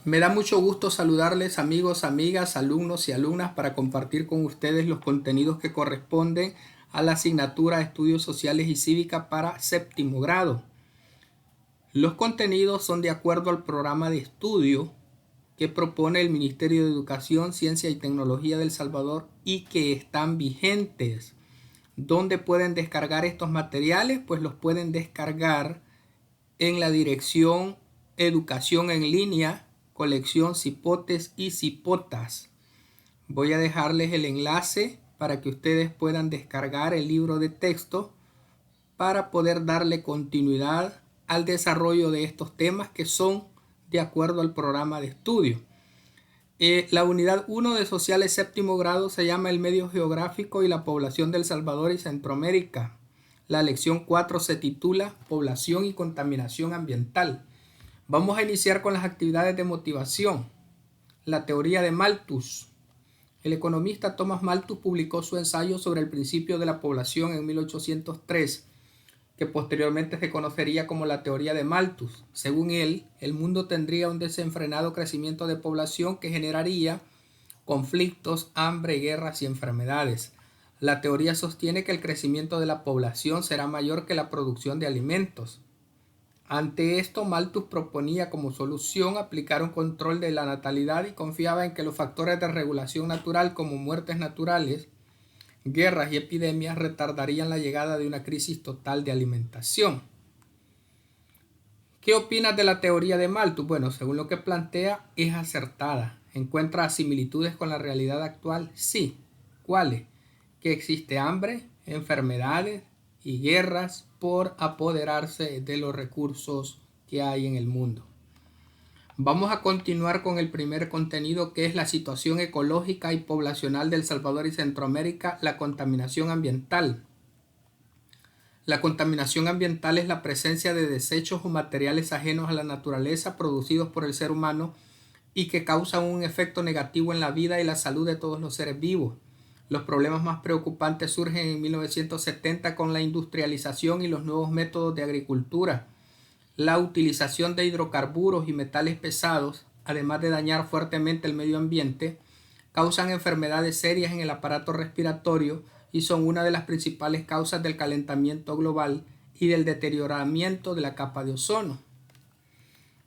Me da mucho gusto saludarles amigos, amigas, alumnos y alumnas para compartir con ustedes los contenidos que corresponden a la asignatura de Estudios Sociales y Cívica para séptimo grado. Los contenidos son de acuerdo al programa de estudio que propone el Ministerio de Educación, Ciencia y Tecnología de El Salvador y que están vigentes. ¿Dónde pueden descargar estos materiales? Pues los pueden descargar en la dirección Educación en Línea, colección Cipotes y Cipotas. Voy a dejarles el enlace para que ustedes puedan descargar el libro de texto para poder darle continuidad al desarrollo de estos temas que son de acuerdo al programa de estudio. La unidad 1 de Sociales séptimo grado se llama El medio geográfico y la población de El Salvador y Centroamérica. La lección 4 se titula Población y contaminación ambiental. Vamos a iniciar con las actividades de motivación. La teoría de Malthus. El economista Thomas Malthus publicó su ensayo sobre el principio de la población en 1803, que posteriormente se conocería como la teoría de Malthus. Según él, el mundo tendría un desenfrenado crecimiento de población que generaría conflictos, hambre, guerras y enfermedades. La teoría sostiene que el crecimiento de la población será mayor que la producción de alimentos. Ante esto, Malthus proponía como solución aplicar un control de la natalidad y confiaba en que los factores de regulación natural como muertes naturales, guerras y epidemias retardarían la llegada de una crisis total de alimentación. ¿Qué opinas de la teoría de Malthus? Bueno, según lo que plantea, es acertada. ¿Encuentra similitudes con la realidad actual? Sí. ¿Cuáles? Que existe hambre, enfermedades y guerras por apoderarse de los recursos que hay en el mundo. Vamos a continuar con el primer contenido, que es la situación ecológica y poblacional de El Salvador y Centroamérica, la contaminación ambiental. La contaminación ambiental es la presencia de desechos o materiales ajenos a la naturaleza producidos por el ser humano y que causan un efecto negativo en la vida y la salud de todos los seres vivos. Los problemas más preocupantes surgen en 1970 con la industrialización y los nuevos métodos de agricultura. La utilización de hidrocarburos y metales pesados, además de dañar fuertemente el medio ambiente, causan enfermedades serias en el aparato respiratorio y son una de las principales causas del calentamiento global y del deterioramiento de la capa de ozono.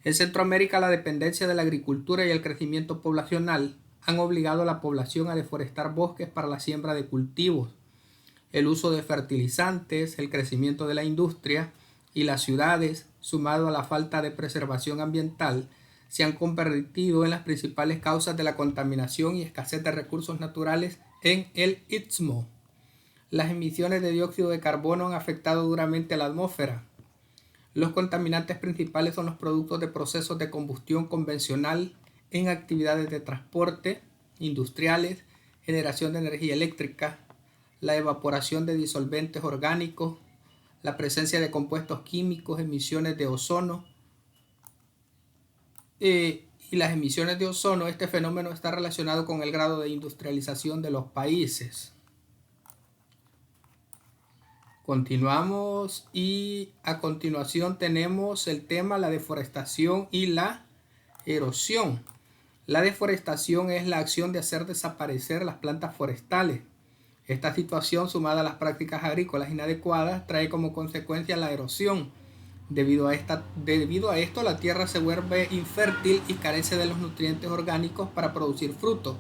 En Centroamérica, la dependencia de la agricultura y el crecimiento poblacional han obligado a la población a deforestar bosques para la siembra de cultivos. El uso de fertilizantes, el crecimiento de la industria y las ciudades, sumado a la falta de preservación ambiental, se han convertido en las principales causas de la contaminación y escasez de recursos naturales en el Istmo. Las emisiones de dióxido de carbono han afectado duramente a la atmósfera. Los contaminantes principales son los productos de procesos de combustión convencional en actividades de transporte, industriales, generación de energía eléctrica, la evaporación de disolventes orgánicos, la presencia de compuestos químicos, emisiones de ozono y las emisiones de ozono. Este fenómeno está relacionado con el grado de industrialización de los países. Continuamos y a continuación tenemos el tema la deforestación y la erosión. La deforestación es la acción de hacer desaparecer las plantas forestales. Esta situación, sumada a las prácticas agrícolas inadecuadas, trae como consecuencia la erosión. Debido a esto, la tierra se vuelve infértil y carece de los nutrientes orgánicos para producir frutos.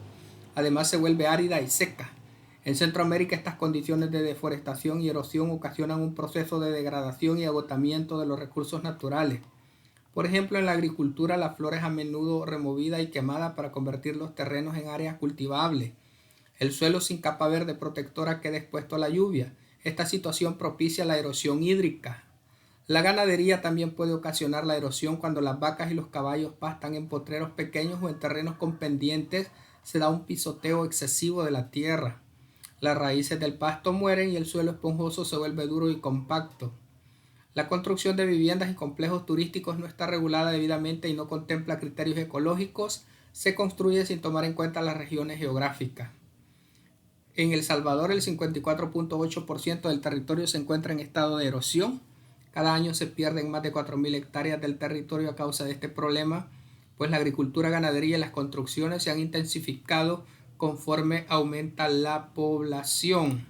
Además, se vuelve árida y seca. En Centroamérica, estas condiciones de deforestación y erosión ocasionan un proceso de degradación y agotamiento de los recursos naturales. Por ejemplo, en la agricultura, la flora es a menudo removida y quemada para convertir los terrenos en áreas cultivables. El suelo sin capa verde protectora queda expuesto a la lluvia. Esta situación propicia la erosión hídrica. La ganadería también puede ocasionar la erosión cuando las vacas y los caballos pastan en potreros pequeños o en terrenos con pendientes. Se da un pisoteo excesivo de la tierra. Las raíces del pasto mueren y el suelo esponjoso se vuelve duro y compacto. La construcción de viviendas y complejos turísticos no está regulada debidamente y no contempla criterios ecológicos. Se construye sin tomar en cuenta las regiones geográficas. En El Salvador, el 54.8% del territorio se encuentra en estado de erosión. Cada año se pierden más de 4.000 hectáreas del territorio a causa de este problema pues la agricultura, ganadería y las construcciones se han intensificado conforme aumenta la población.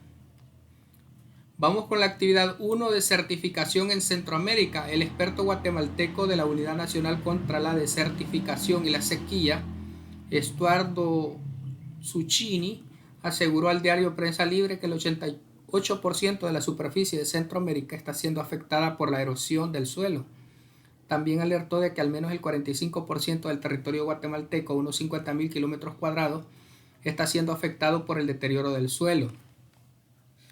Vamos con la actividad 1 de certificación en Centroamérica. El experto guatemalteco de la Unidad Nacional contra la Desertificación y la Sequía, Estuardo Zucchini, aseguró al diario Prensa Libre que el 88% de la superficie de Centroamérica está siendo afectada por la erosión del suelo. También alertó de que al menos el 45% del territorio guatemalteco, unos 50.000 kilómetros cuadrados, está siendo afectado por el deterioro del suelo.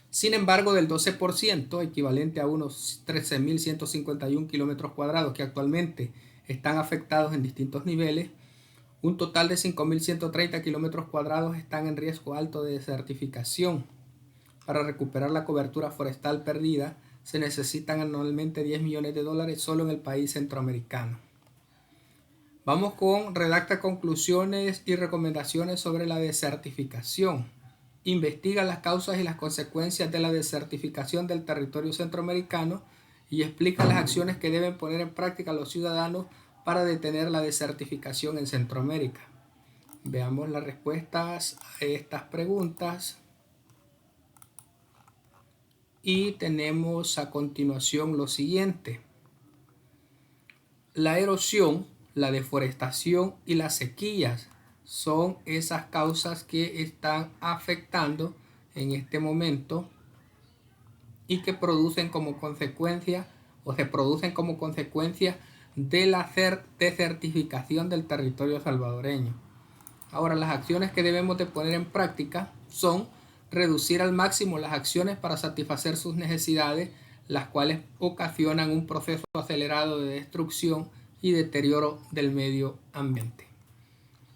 Sin embargo, del 12%, equivalente a unos 13.151 kilómetros cuadrados que actualmente están afectados en distintos niveles, un total de 5.130 kilómetros cuadrados están en riesgo alto de desertificación. Para recuperar la cobertura forestal perdida, se necesitan anualmente $10 millones solo en el país centroamericano. Vamos con redacta conclusiones y recomendaciones sobre la desertificación. Investiga las causas y las consecuencias de la desertificación del territorio centroamericano y explica las acciones que deben poner en práctica los ciudadanos para detener la desertificación en Centroamérica. Veamos las respuestas a estas preguntas. Y tenemos a continuación lo siguiente. La erosión, la deforestación y las sequías son esas causas que están afectando en este momento y que producen como consecuencia se producen como consecuencia de la desertificación del territorio salvadoreño. Ahora, las acciones que debemos de poner en práctica son reducir al máximo las acciones para satisfacer sus necesidades, las cuales ocasionan un proceso acelerado de destrucción y deterioro del medio ambiente.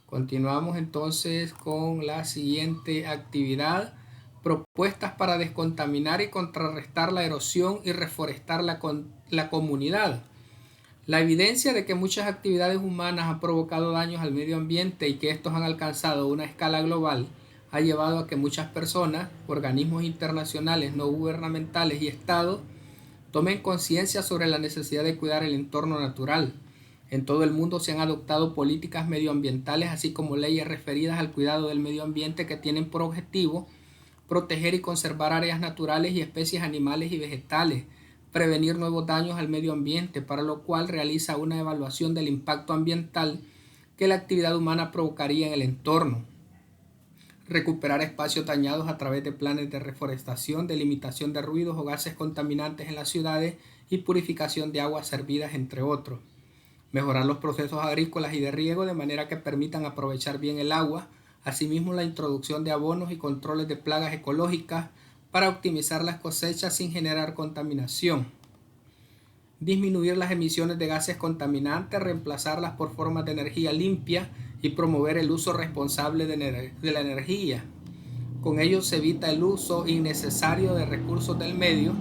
Continuamos entonces con la siguiente actividad: propuestas para descontaminar y contrarrestar la erosión y reforestar la comunidad. La evidencia de que muchas actividades humanas han provocado daños al medio ambiente y que estos han alcanzado una escala global ha llevado a que muchas personas, organismos internacionales, no gubernamentales y estados tomen conciencia sobre la necesidad de cuidar el entorno natural. En todo el mundo se han adoptado políticas medioambientales, así como leyes referidas al cuidado del medio ambiente que tienen por objetivo proteger y conservar áreas naturales y especies animales y vegetales, prevenir nuevos daños al medio ambiente, para lo cual realiza una evaluación del impacto ambiental que la actividad humana provocaría en el entorno, recuperar espacios dañados a través de planes de reforestación, delimitación de ruidos o gases contaminantes en las ciudades y purificación de aguas servidas, entre otros. Mejorar los procesos agrícolas y de riego de manera que permitan aprovechar bien el agua, asimismo la introducción de abonos y controles de plagas ecológicas para optimizar las cosechas sin generar contaminación. Disminuir las emisiones de gases contaminantes, reemplazarlas por formas de energía limpia y promover el uso responsable de la energía. Con ello se evita el uso innecesario de recursos del medio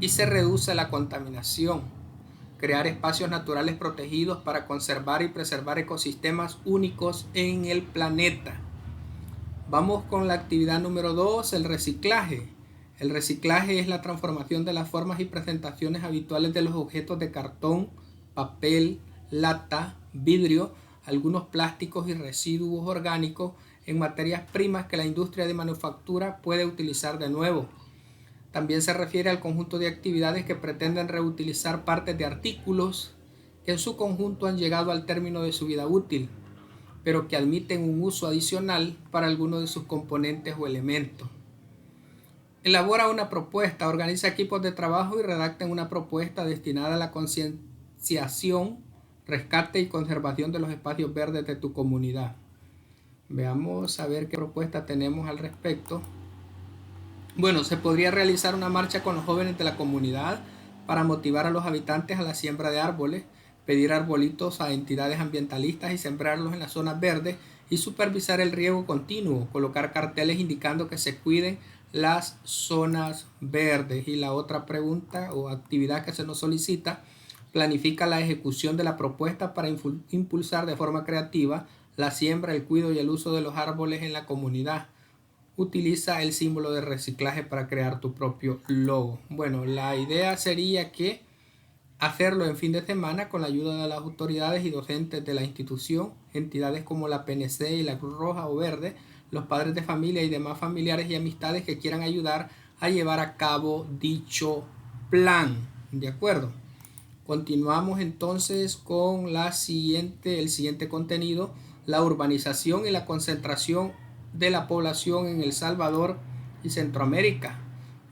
y se reduce la contaminación. Crear espacios naturales protegidos para conservar y preservar ecosistemas únicos en el planeta. Vamos con la actividad número 2, el reciclaje. El reciclaje es la transformación de las formas y presentaciones habituales de los objetos de cartón, papel, lata, vidrio, algunos plásticos y residuos orgánicos en materias primas que la industria de manufactura puede utilizar de nuevo. También se refiere al conjunto de actividades que pretenden reutilizar partes de artículos que en su conjunto han llegado al término de su vida útil, pero que admiten un uso adicional para algunos de sus componentes o elementos. Elabora una propuesta, organiza equipos de trabajo y redacta una propuesta destinada a la concienciación, rescate y conservación de los espacios verdes de tu comunidad. Veamos a ver qué propuesta tenemos al respecto. Bueno, se podría realizar una marcha con los jóvenes de la comunidad para motivar a los habitantes a la siembra de árboles, pedir arbolitos a entidades ambientalistas y sembrarlos en las zonas verdes y supervisar el riego continuo, colocar carteles indicando que se cuiden las zonas verdes. Y la otra pregunta o actividad que se nos solicita: planifica la ejecución de la propuesta para impulsar de forma creativa la siembra, el cuidado y el uso de los árboles en la comunidad. Utiliza el símbolo de reciclaje para crear tu propio logo. Bueno, la idea sería que hacerlo en fin de semana con la ayuda de las autoridades y docentes de la institución, entidades como la PNC y la Cruz Roja o Verde, los padres de familia y demás familiares y amistades que quieran ayudar a llevar a cabo dicho plan. ¿De acuerdo? Continuamos entonces con el siguiente contenido: la urbanización y la concentración de la población en El Salvador y Centroamérica.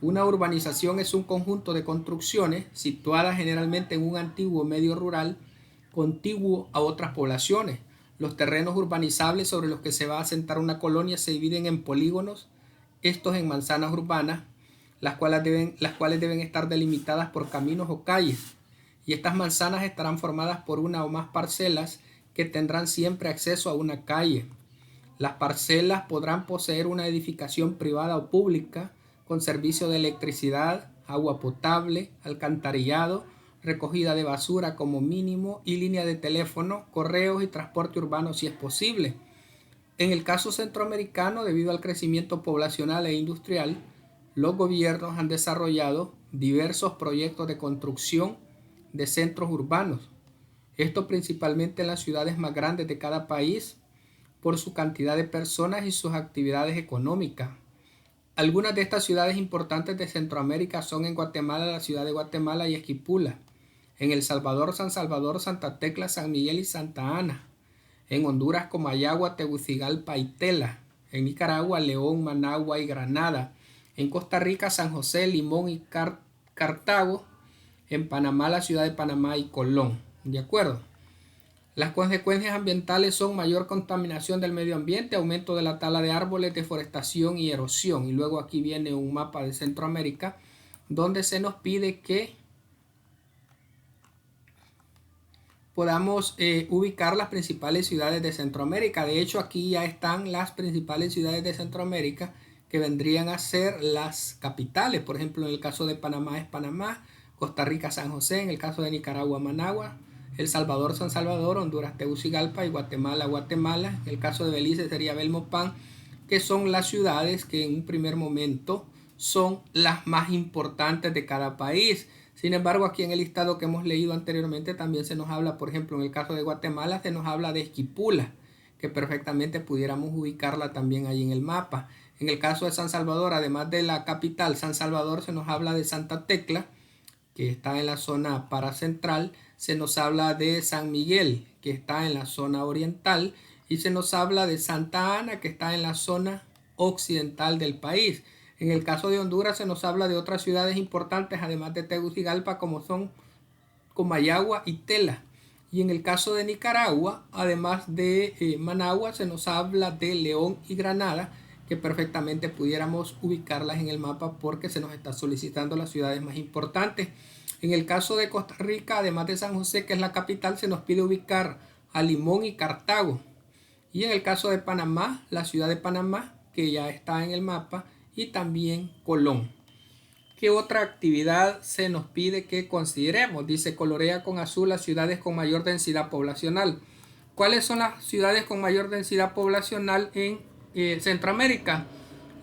Una urbanización es un conjunto de construcciones situadas generalmente en un antiguo medio rural contiguo a otras poblaciones. Los terrenos urbanizables sobre los que se va a asentar una colonia se dividen en polígonos, estos en manzanas urbanas, las cuales deben estar delimitadas por caminos o calles, y estas manzanas estarán formadas por una o más parcelas que tendrán siempre acceso a una calle. Las parcelas podrán poseer una edificación privada o pública con servicio de electricidad, agua potable, alcantarillado, recogida de basura como mínimo y línea de teléfono, correos y transporte urbano si es posible. En el caso centroamericano, debido al crecimiento poblacional e industrial, los gobiernos han desarrollado diversos proyectos de construcción de centros urbanos. Esto principalmente en las ciudades más grandes de cada país por su cantidad de personas y sus actividades económicas. Algunas de estas ciudades importantes de Centroamérica son en Guatemala, la ciudad de Guatemala y Esquipula; en El Salvador, San Salvador, Santa Tecla, San Miguel y Santa Ana; en Honduras, Comayagua, Tegucigalpa y Tela; en Nicaragua, León, Managua y Granada; en Costa Rica, San José, Limón y Cartago; en Panamá, la ciudad de Panamá y Colón. ¿De acuerdo? Las consecuencias ambientales son mayor contaminación del medio ambiente, aumento de la tala de árboles, deforestación y erosión. Y luego aquí viene un mapa de Centroamérica donde se nos pide que podamos ubicar las principales ciudades de Centroamérica. De hecho, aquí ya están las principales ciudades de Centroamérica, que vendrían a ser las capitales. Por ejemplo, en el caso de Panamá es Panamá, Costa Rica San José, en el caso de Nicaragua Managua, El Salvador San Salvador, Honduras Tegucigalpa y Guatemala Guatemala. En el caso de Belice sería Belmopán, que son las ciudades que en un primer momento son las más importantes de cada país. Sin embargo, aquí en el listado que hemos leído anteriormente también se nos habla, por ejemplo, en el caso de Guatemala se nos habla de Esquipula, que perfectamente pudiéramos ubicarla también ahí en el mapa. En el caso de San Salvador, además de la capital San Salvador, se nos habla de Santa Tecla, que está en la zona paracentral; se nos habla de San Miguel, que está en la zona oriental; y se nos habla de Santa Ana, que está en la zona occidental del país. En el caso de Honduras se nos habla de otras ciudades importantes, además de Tegucigalpa, como son Comayagua y Tela. Y en el caso de Nicaragua, además de Managua, se nos habla de León y Granada, que perfectamente pudiéramos ubicarlas en el mapa porque se nos está solicitando las ciudades más importantes. En el caso de Costa Rica, además de San José, que es la capital, se nos pide ubicar a Limón y Cartago. Y en el caso de Panamá, la ciudad de Panamá, que ya está en el mapa, y también Colón. ¿Qué otra actividad se nos pide que consideremos? Dice: colorea con azul las ciudades con mayor densidad poblacional. ¿Cuáles son las ciudades con mayor densidad poblacional en Centroamérica?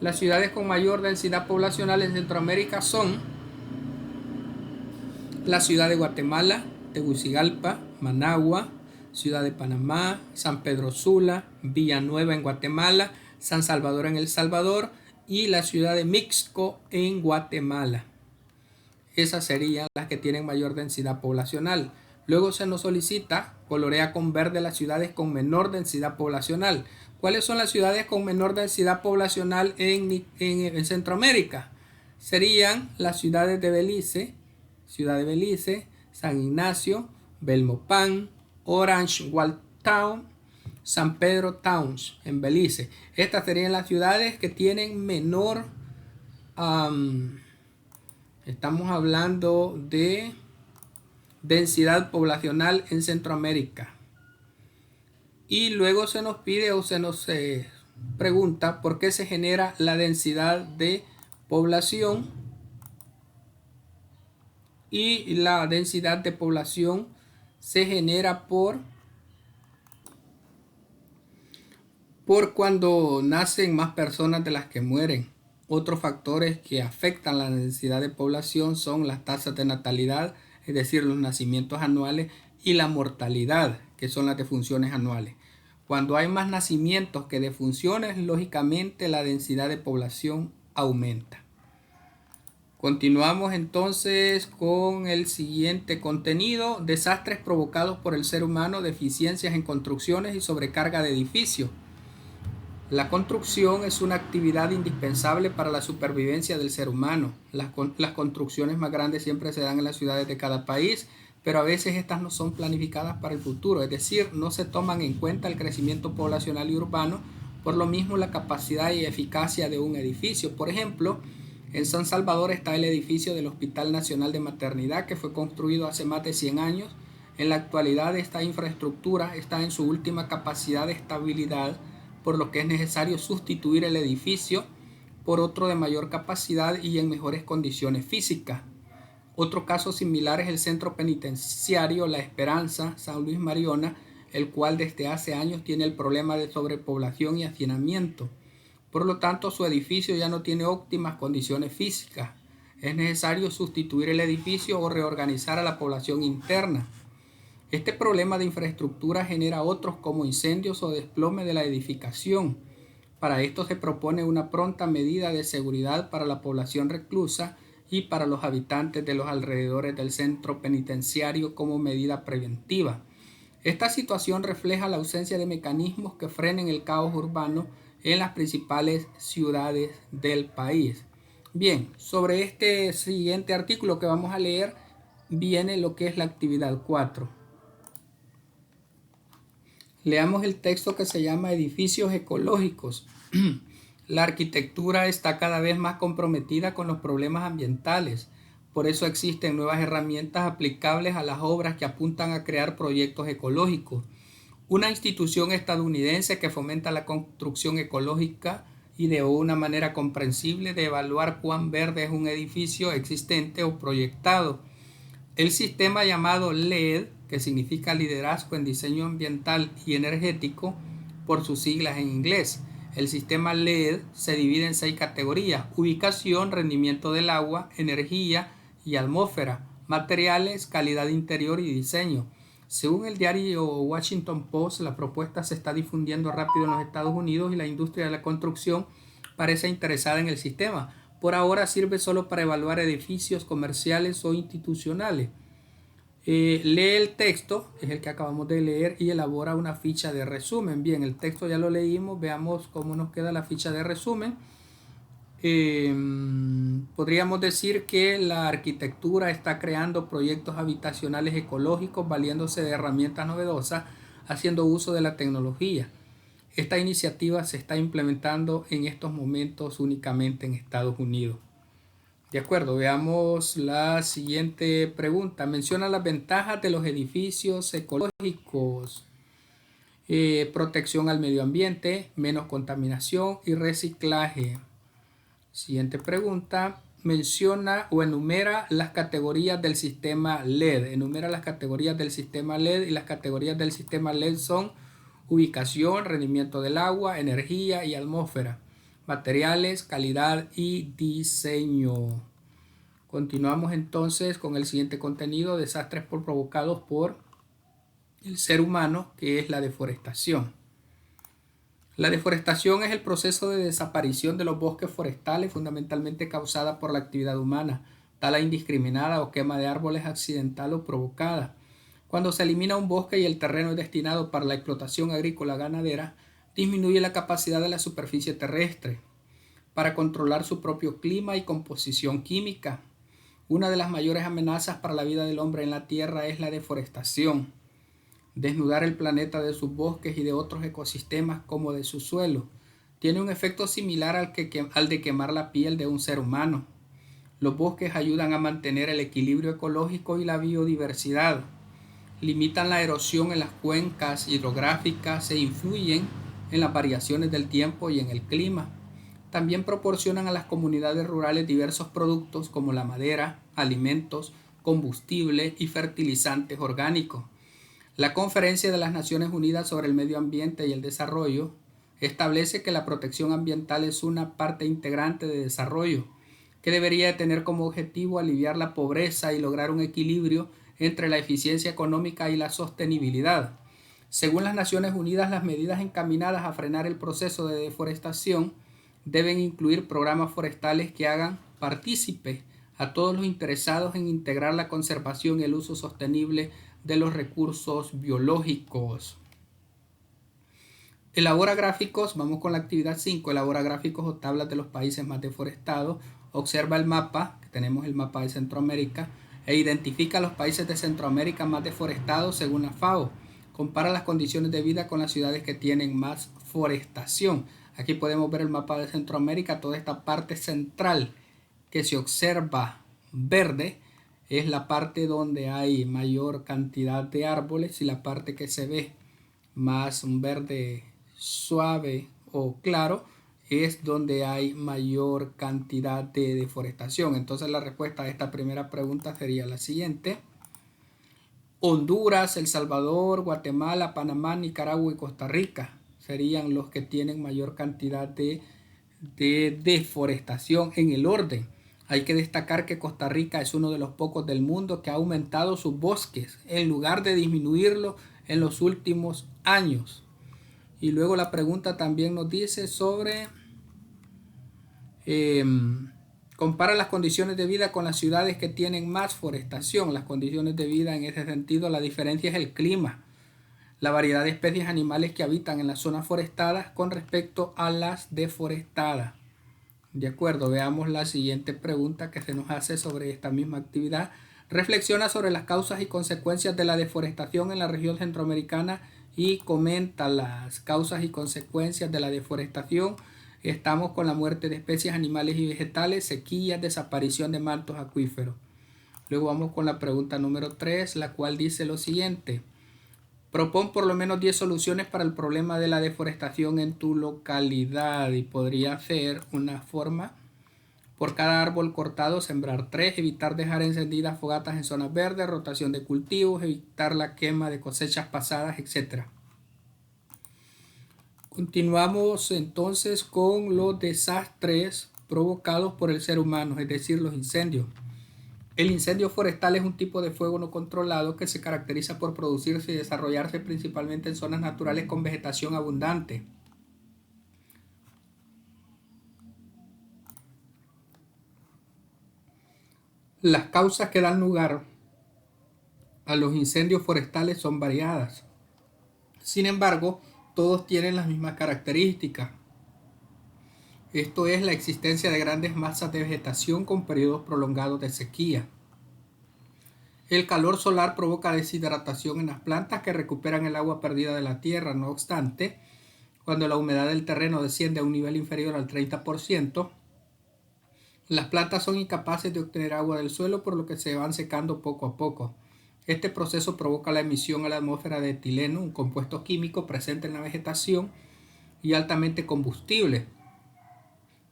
Las ciudades con mayor densidad poblacional en Centroamérica son la ciudad de Guatemala, Tegucigalpa, Managua, ciudad de Panamá, San Pedro Sula, Villanueva en Guatemala, San Salvador en El Salvador y la ciudad de Mixco en Guatemala. Esas serían las que tienen mayor densidad poblacional. Luego se nos solicita colorea con verde las ciudades con menor densidad poblacional. ¿Cuáles son las ciudades con menor densidad poblacional en Centroamérica? Serían las ciudades de Belice, Ciudad de Belice, San Ignacio, Belmopán, Orange Walk Town, San Pedro Towns en Belice. Estas serían las ciudades que tienen menor, estamos hablando de densidad poblacional en Centroamérica. Y luego se nos pide o se nos pregunta por qué se genera la densidad de población. Y la densidad de población se genera por cuando nacen más personas de las que mueren. Otros factores que afectan la densidad de población son las tasas de natalidad es decir, los nacimientos anuales, y la mortalidad, que son las defunciones anuales. Cuando hay más nacimientos que defunciones, lógicamente la densidad de población aumenta. Continuamos entonces con el siguiente contenido: desastres provocados por el ser humano, deficiencias en construcciones y sobrecarga de edificios. La construcción es una actividad indispensable para la supervivencia del ser humano. Las construcciones más grandes siempre se dan en las ciudades de cada país, pero a veces estas no son planificadas para el futuro, es decir, no se toman en cuenta el crecimiento poblacional y urbano, por lo mismo la capacidad y eficacia de un edificio. Por ejemplo, en San Salvador está el edificio del Hospital Nacional de Maternidad, que fue construido hace más de 100 años. En la actualidad esta infraestructura está en su última capacidad de estabilidad, por lo que es necesario sustituir el edificio por otro de mayor capacidad y en mejores condiciones físicas. Otro caso similar es el centro penitenciario La Esperanza, San Luis Mariona, el cual desde hace años tiene el problema de sobrepoblación y hacinamiento. Por lo tanto, su edificio ya no tiene óptimas condiciones físicas. Es necesario sustituir el edificio o reorganizar a la población interna. Este problema de infraestructura genera otros como incendios o desplome de la edificación. Para esto se propone una pronta medida de seguridad para la población reclusa y para los habitantes de los alrededores del centro penitenciario como medida preventiva. Esta situación refleja la ausencia de mecanismos que frenen el caos urbano en las principales ciudades del país. Bien, sobre este siguiente artículo que vamos a leer viene lo que es la actividad 4. Leamos el texto que se llama Edificios ecológicos. La arquitectura está cada vez más comprometida con los problemas ambientales. Por eso existen nuevas herramientas aplicables a las obras que apuntan a crear proyectos ecológicos. Una institución estadounidense que fomenta la construcción ecológica ideó una manera comprensible de evaluar cuán verde es un edificio existente o proyectado. El sistema llamado LEED, que significa Liderazgo en Diseño Ambiental y Energético, por sus siglas en inglés. El sistema LEED se divide en 6 categorías: ubicación, rendimiento del agua, energía y atmósfera, materiales, calidad interior y diseño. Según el diario Washington Post, la propuesta se está difundiendo rápido en los Estados Unidos y la industria de la construcción parece interesada en el sistema. Por ahora sirve solo para evaluar edificios comerciales o institucionales. Lee el texto, es el que acabamos de leer, y elabora una ficha de resumen. Bien, el texto ya lo leímos, veamos cómo nos queda la ficha de resumen. Podríamos decir que la arquitectura está creando proyectos habitacionales ecológicos valiéndose de herramientas novedosas, haciendo uso de la tecnología. Esta iniciativa se está implementando en estos momentos únicamente en Estados Unidos. De acuerdo, veamos la siguiente pregunta. Menciona las ventajas de los edificios ecológicos. Protección al medio ambiente, menos contaminación y reciclaje. Siguiente pregunta. Menciona o enumera las categorías del sistema LED. Enumera las categorías del sistema LED, y las categorías del sistema LED son ubicación, rendimiento del agua, energía y atmósfera, materiales, calidad y diseño. Continuamos entonces con el siguiente contenido: desastres provocados por el ser humano, que es la deforestación. La deforestación es el proceso de desaparición de los bosques forestales, fundamentalmente causada por la actividad humana, tala indiscriminada o quema de árboles accidental o provocada. Cuando se elimina un bosque y el terreno es destinado para la explotación agrícola ganadera, disminuye la capacidad de la superficie terrestre para controlar su propio clima y composición química. Una de las mayores amenazas para la vida del hombre en la Tierra es la deforestación. Desnudar el planeta de sus bosques y de otros ecosistemas como de su suelo tiene un efecto similar al de quemar la piel de un ser humano. Los bosques ayudan a mantener el equilibrio ecológico y la biodiversidad. Limitan la erosión en las cuencas hidrográficas e influyen en las variaciones del tiempo y en el clima. También proporcionan a las comunidades rurales diversos productos como la madera, alimentos, combustible y fertilizantes orgánicos. La Conferencia de las Naciones Unidas sobre el Medio Ambiente y el Desarrollo establece que la protección ambiental es una parte integrante de desarrollo, que debería tener como objetivo aliviar la pobreza y lograr un equilibrio entre la eficiencia económica y la sostenibilidad. Según las Naciones Unidas, las medidas encaminadas a frenar el proceso de deforestación deben incluir programas forestales que hagan partícipes a todos los interesados en integrar la conservación y el uso sostenible de los recursos biológicos. Elabora gráficos, vamos con la actividad 5, elabora gráficos o tablas de los países más deforestados, observa el mapa, que tenemos el mapa de Centroamérica, e identifica los países de Centroamérica más deforestados según la FAO. Compara las condiciones de vida con las ciudades que tienen más forestación. Aquí podemos ver el mapa de Centroamérica, toda esta parte central que se observa verde es la parte donde hay mayor cantidad de árboles y la parte que se ve más un verde suave o claro es donde hay mayor cantidad de deforestación. Entonces la respuesta a esta primera pregunta sería la siguiente. Honduras, El Salvador, Guatemala, Panamá, Nicaragua y Costa Rica serían los que tienen mayor cantidad de deforestación en el orden. Hay que destacar que Costa Rica es uno de los pocos del mundo que ha aumentado sus bosques en lugar de disminuirlo en los últimos años. Y luego la pregunta también nos dice sobre compara las condiciones de vida con las ciudades que tienen más forestación. Las condiciones de vida en ese sentido, la diferencia es el clima, la variedad de especies animales que habitan en las zonas forestadas con respecto a las deforestadas. De acuerdo, veamos la siguiente pregunta que se nos hace sobre esta misma actividad. Reflexiona sobre las causas y consecuencias de la deforestación en la región centroamericana y comenta las causas y consecuencias de la deforestación. Estamos con la muerte de especies animales y vegetales, sequías, desaparición de mantos acuíferos. Luego vamos con la pregunta número 3, la cual dice lo siguiente. Propón por lo menos 10 soluciones para el problema de la deforestación en tu localidad. Y podría ser una forma: por cada árbol cortado, sembrar 3, evitar dejar encendidas fogatas en zonas verdes, rotación de cultivos, evitar la quema de cosechas pasadas, etc. Continuamos entonces con los desastres provocados por el ser humano, es decir, los incendios. El incendio forestal es un tipo de fuego no controlado que se caracteriza por producirse y desarrollarse principalmente en zonas naturales con vegetación abundante. Las causas que dan lugar a los incendios forestales son variadas. Sin embargo, todos tienen las mismas características. Esto es la existencia de grandes masas de vegetación con periodos prolongados de sequía. El calor solar provoca deshidratación en las plantas que recuperan el agua perdida de la tierra. No obstante, cuando la humedad del terreno desciende a un nivel inferior al 30%, las plantas son incapaces de obtener agua del suelo, por lo que se van secando poco a poco. Este proceso provoca la emisión a la atmósfera de etileno, un compuesto químico presente en la vegetación y altamente combustible.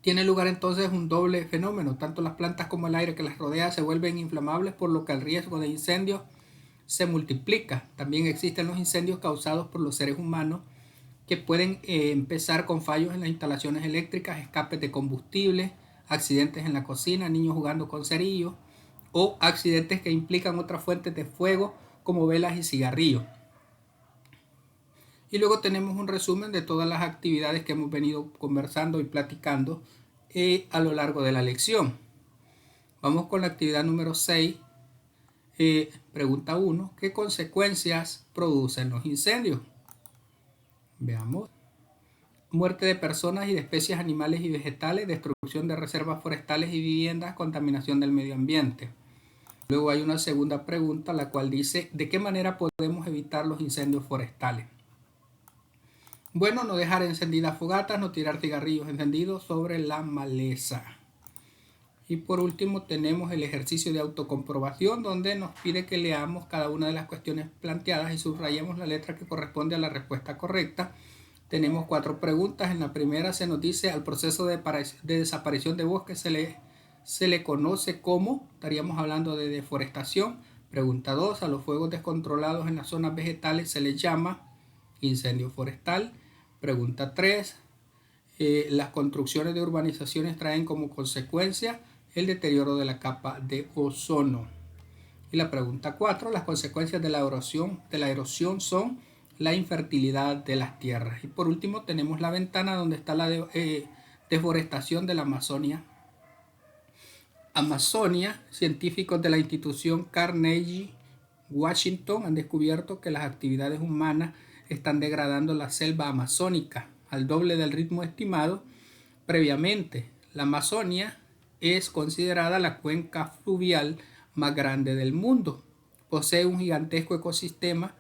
Tiene lugar entonces un doble fenómeno: tanto las plantas como el aire que las rodea se vuelven inflamables, por lo que el riesgo de incendios se multiplica. También existen los incendios causados por los seres humanos, que pueden empezar con fallos en las instalaciones eléctricas, escapes de combustible, accidentes en la cocina, niños jugando con cerillos o accidentes que implican otras fuentes de fuego como velas y cigarrillos. Y luego tenemos un resumen de todas las actividades que hemos venido conversando y platicando a lo largo de la lección. Vamos con la actividad número 6. Pregunta 1. ¿Qué consecuencias producen los incendios? Veamos. Muerte de personas y de especies animales y vegetales, destrucción de reservas forestales y viviendas, contaminación del medio ambiente. Luego hay una segunda pregunta, la cual dice: ¿de qué manera podemos evitar los incendios forestales? Bueno, no dejar encendidas fogatas, no tirar cigarrillos encendidos sobre la maleza. Y por último tenemos el ejercicio de autocomprobación, donde nos pide que leamos cada una de las cuestiones planteadas y subrayemos la letra que corresponde a la respuesta correcta. Tenemos 4 preguntas. En la primera se nos dice: al proceso de desaparición de bosques se le conoce como, estaríamos hablando de deforestación. Pregunta 2, a los fuegos descontrolados en las zonas vegetales se les llama incendio forestal. Pregunta 3, las construcciones de urbanizaciones traen como consecuencia el deterioro de la capa de ozono. Y la pregunta 4, las consecuencias de la erosión son la infertilidad de las tierras. Y por último tenemos la ventana donde está la deforestación de la Amazonia. Científicos de la institución Carnegie Washington han descubierto que las actividades humanas están degradando la selva amazónica al doble del ritmo estimado previamente. La Amazonia es considerada la cuenca fluvial más grande del mundo. Posee un gigantesco ecosistema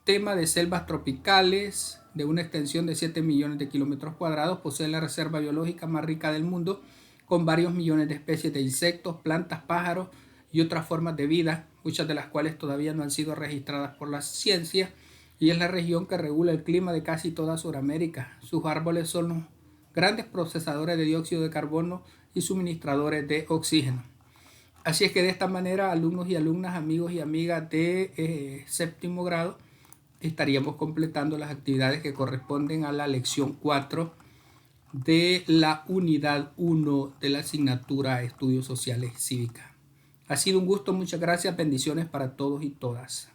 tema de selvas tropicales de una extensión de 7 millones de kilómetros cuadrados. Posee la reserva biológica más rica del mundo, con varios millones de especies de insectos, plantas, pájaros y otras formas de vida, muchas de las cuales todavía no han sido registradas por la ciencia, y es la región que regula el clima de casi toda Sudamérica. Sus árboles son los grandes procesadores de dióxido de carbono y suministradores de oxígeno. Así es que de esta manera, alumnos y alumnas, amigos y amigas de séptimo grado, estaríamos completando las actividades que corresponden a la lección 4 de la unidad 1 de la asignatura Estudios Sociales Cívicas. Ha sido un gusto, muchas gracias, bendiciones para todos y todas.